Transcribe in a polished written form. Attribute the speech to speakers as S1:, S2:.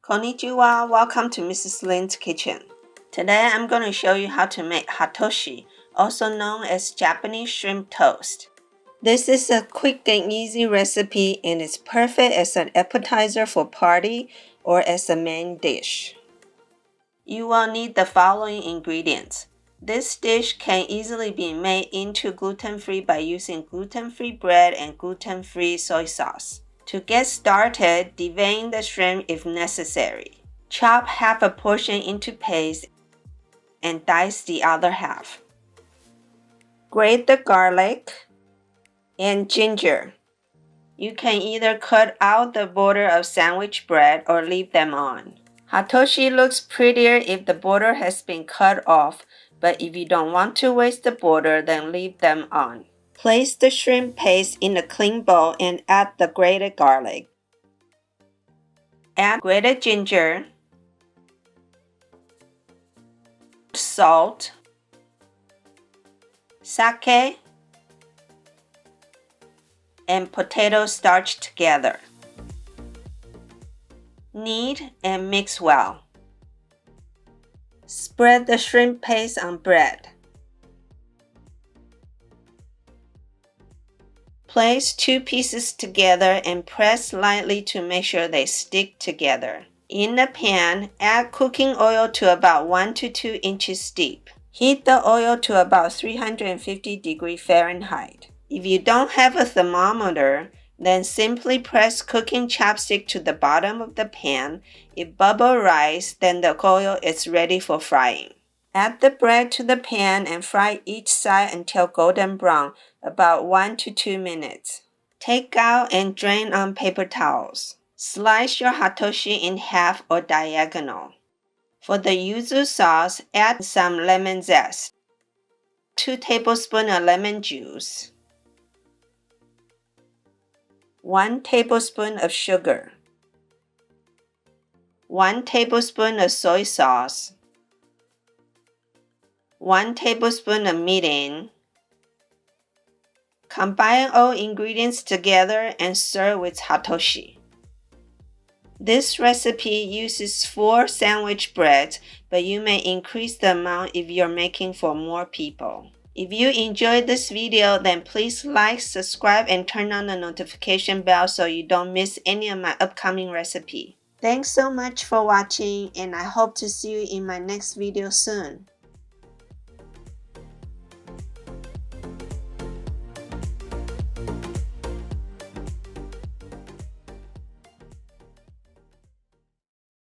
S1: Konnichiwa, welcome to Mrs. Lin's kitchen. Today I'm going to show you how to make hatoshi, also known as Japanese shrimp toast. This is a quick and easy recipe and it's perfect as an appetizer for party or as a main dish. You will need the following ingredients. This dish can easily be made into gluten-free by using gluten-free bread and gluten-free soy sauce. To get started, devein the shrimp if necessary. Chop half a portion into paste and dice the other half. Grate the garlic and ginger. You can either cut out the border of sandwich bread or leave them on. Hatoshi looks prettier if the border has been cut off, but if you don't want to waste the border, then leave them on. Place the shrimp paste in a clean bowl and add the grated garlic. Add grated ginger, salt, sake, and potato starch together. Knead and mix well. Spread the shrimp paste on bread. Place two pieces together and press lightly to make sure they stick together. In the pan, add cooking oil to about 1 to 2 inches deep. Heat the oil to about 350 degrees Fahrenheit. If you don't have a thermometer, then simply press cooking chopstick to the bottom of the pan. If bubble rise, then the oil is ready for frying. Add the bread to the pan and fry each side until golden brown, about 1 to 2 minutes. Take out and drain on paper towels. Slice your hatoshi in half or diagonal. For the yuzu sauce, add some lemon zest, 2 tablespoons of lemon juice, 1 tablespoon of sugar, 1 tablespoon of soy sauce, 1 tablespoon of mirin. Combine all ingredients together and serve with hatoshi. This recipe uses 4 sandwich breads, but you may increase the amount if you're making for more people. If you enjoyed this video, then please like, subscribe, and turn on the notification bell so you don't miss any of my upcoming recipe. Thanks so much for watching, and I hope to see you in my next video soon.